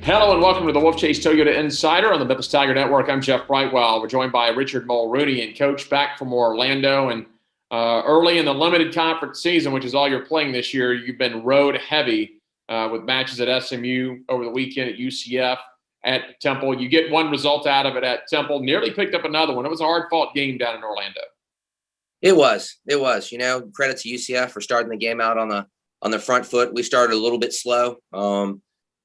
Hello and welcome to the Wolfchase Toyota Insider on the Memphis Tiger Network. I'm Jeff Brightwell. We're joined by Richard Mulrooney and Coach back from Orlando. And early in the limited conference season, which is all you're playing this year, you've been road heavy with matches at SMU over the weekend, at UCF, at Temple. You get one result out of it at Temple, nearly picked up another one. It was a hard-fought game down in Orlando. It was. Credit to UCF for starting the game out on the front foot. We started a little bit slow.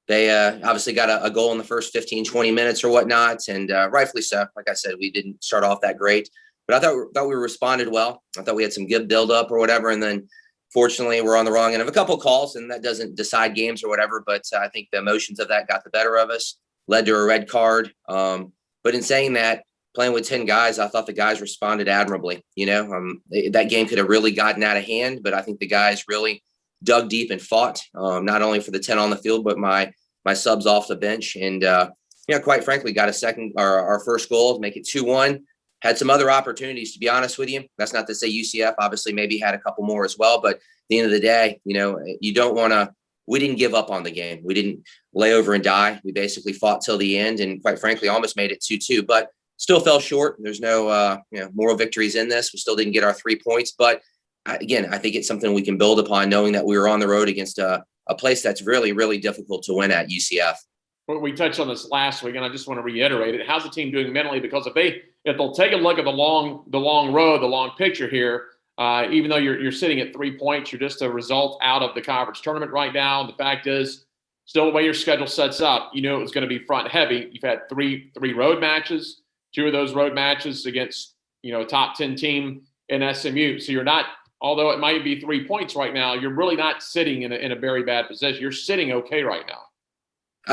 They obviously got a goal in the first 15, 20 minutes or whatnot, and rightfully so. Like I said, we didn't start off that great, but I thought we responded well. I thought we had some good build-up or whatever, and then fortunately we're on the wrong end of a couple of calls, and that doesn't decide games or whatever, but I think the emotions of that got the better of us, led to a red card. But in saying that, playing with 10 guys, I thought the guys responded admirably. That game could have really gotten out of hand, but I think the guys really dug deep and fought, not only for the 10 on the field, but my subs off the bench. And, quite frankly, got our first goal to make it 2-1. Had some other opportunities, to be honest with you. That's not to say UCF obviously maybe had a couple more as well. But at the end of the day, you don't want to – we didn't give up on the game. We didn't lay over and die. We basically fought till the end and, quite frankly, almost made it 2-2. But still fell short. There's no moral victories in this. We still didn't get our 3 points. But again, I think it's something we can build upon, knowing that we were on the road against a place that's really, really difficult to win at, UCF. Well, we touched on this last week, and I just want to reiterate it. How's the team doing mentally? Because if they'll take a look at the long road, the long picture here, even though you're sitting at 3 points, you're just a result out of the conference tournament right now. The fact is, still the way your schedule sets up, it was going to be front heavy. You've had three road matches, 2 of those road matches against a top 10 team in SMU. So you're not. Although it might be 3 points right now, you're really not sitting in a very bad position. You're sitting okay right now.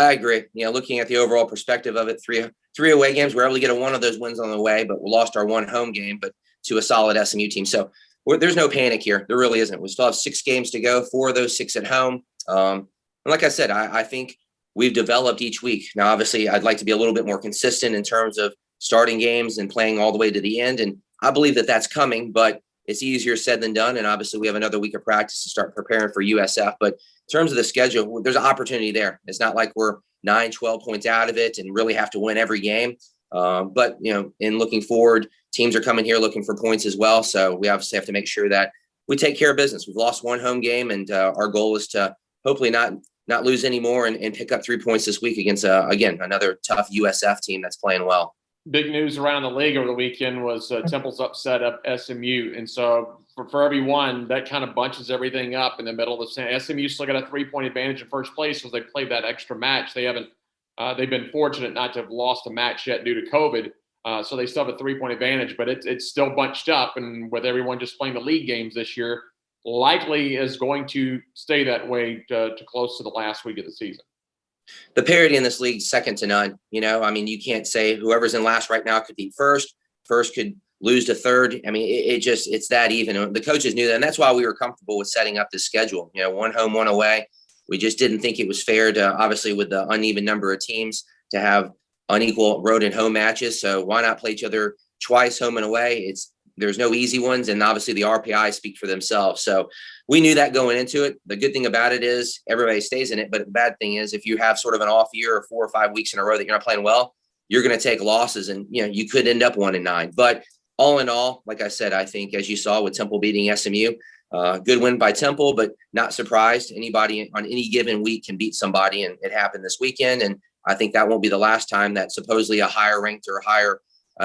I agree. Looking at the overall perspective of it, three away games, we're able to get one of those wins on the way, but we lost our one home game, but to a solid SMU team. So there's no panic here. There really isn't. We still have 6 games to go, 4 of those 6 at home. And like I said, I think we've developed each week. Now, obviously, I'd like to be a little bit more consistent in terms of starting games and playing all the way to the end. And I believe that that's coming, but it's easier said than done. And obviously we have another week of practice to start preparing for USF. But in terms of the schedule, there's an opportunity there. It's not like we're 9, 12 points out of it and really have to win every game. But in looking forward, teams are coming here looking for points as well. So we obviously have to make sure that we take care of business. We've lost one home game, and our goal is to hopefully not lose any more and pick up 3 points this week against, again, another tough USF team that's playing well. Big news around the league over the weekend was Temple's upset of SMU. And so for everyone, that kind of bunches everything up in the middle of the season. SMU still got a 3-point advantage in first place because they played that extra match. They've been fortunate not to have lost a match yet due to COVID. So they still have a 3-point advantage, but it's still bunched up. And with everyone just playing the league games this year, likely is going to stay that way to close to the last week of the season. The parity in this league is second to none. You can't say whoever's in last right now could beat first could lose to third. I mean, it's that even. The coaches knew that, and that's why we were comfortable with setting up this schedule. 1 home, 1 away. We just didn't think it was fair to, obviously, with the uneven number of teams, to have unequal road and home matches. So why not play each other twice, home and away? There's no easy ones, and obviously the RPI speak for themselves. So we knew that going into it. The good thing about it is everybody stays in it, but the bad thing is if you have sort of an off year or 4 or 5 weeks in a row that you're not playing well, you're going to take losses, and you could end up 1-9. But all in all, like I said, I think as you saw with Temple beating SMU, good win by Temple, but not surprised. Anybody on any given week can beat somebody, and it happened this weekend. And I think that won't be the last time that supposedly a higher ranked or higher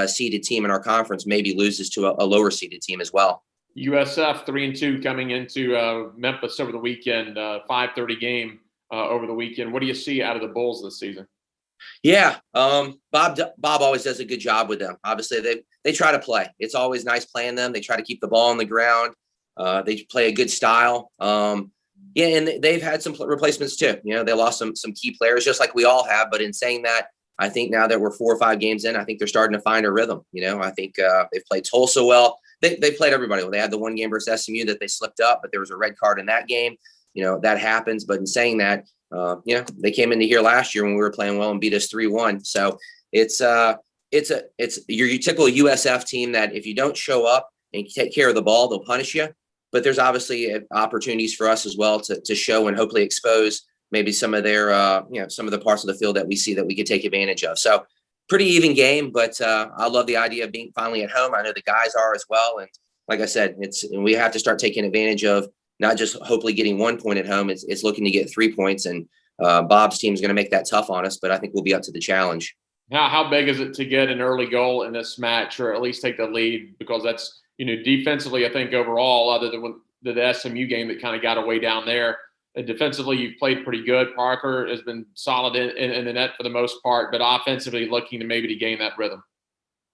seeded team in our conference maybe loses to a lower seeded team as well. USF 3-2 coming into Memphis over the weekend, 5:30 game over the weekend. What do you see out of the Bulls this season? Yeah, Bob always does a good job with them. Obviously, they try to play. It's always nice playing them. They try to keep the ball on the ground. They play a good style. And they've had some replacements too. They lost some key players, just like we all have. But in saying that, I think now that we're 4 or 5 games in, I think they're starting to find a rhythm. I think they've played Tulsa well. They played everybody well. They had the 1 game versus SMU that they slipped up, but there was a red card in that game. That happens. But in saying that, they came into here last year when we were playing well and beat us 3-1. So it's your typical USF team that if you don't show up and take care of the ball, they'll punish you. But there's obviously opportunities for us as well to show and hopefully expose maybe some of their, some of the parts of the field that we see that we could take advantage of. So pretty even game, but I love the idea of being finally at home. I know the guys are as well. And like I said, we have to start taking advantage of not just hopefully getting 1 point at home. It's looking to get 3 points, and Bob's team is going to make that tough on us, but I think we'll be up to the challenge. How big is it to get an early goal in this match, or at least take the lead? Because that's, defensively, I think overall, other than the SMU game that kind of got away down there, defensively, you've played pretty good. Parker has been solid in the net for the most part, but offensively looking to maybe to gain that rhythm.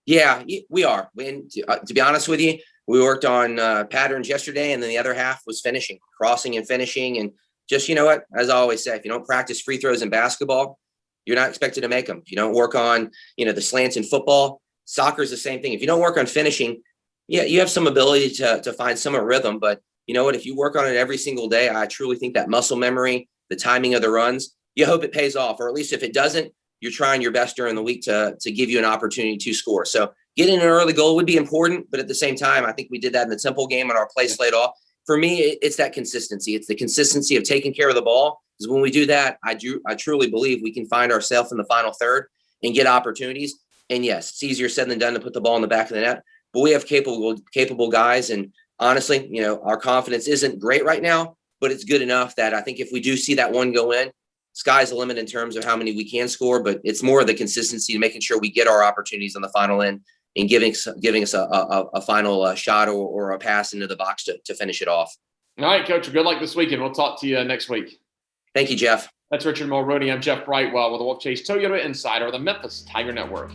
Yeah, we are. To be honest with you, we worked on patterns yesterday, and then the other half was finishing, crossing and finishing. And just, what, as I always say, if you don't practice free throws in basketball, you're not expected to make them. If you don't work on, the slants in football, soccer is the same thing. If you don't work on finishing, yeah, you have some ability to find some rhythm, but you know what? If you work on it every single day, I truly think that muscle memory, the timing of the runs, you hope it pays off. Or at least if it doesn't, you're trying your best during the week to give you an opportunity to score. So getting an early goal would be important, but at the same time, I think we did that in the Temple game on our play slate off. For me, it's that consistency. It's the consistency of taking care of the ball. Because when we do that, I truly believe we can find ourselves in the final third and get opportunities. And yes, it's easier said than done to put the ball in the back of the net, but we have capable guys. And honestly, our confidence isn't great right now, but it's good enough that I think if we do see that one go in, sky's the limit in terms of how many we can score, but it's more of the consistency, making sure we get our opportunities on the final end and giving us a final shot or a pass into the box to finish it off. All right, Coach, good luck this weekend. We'll talk to you next week. Thank you, Jeff. That's Richard Mulrooney. I'm Jeff Brightwell with the Wolfchase Toyota Insider of the Memphis Tiger Network.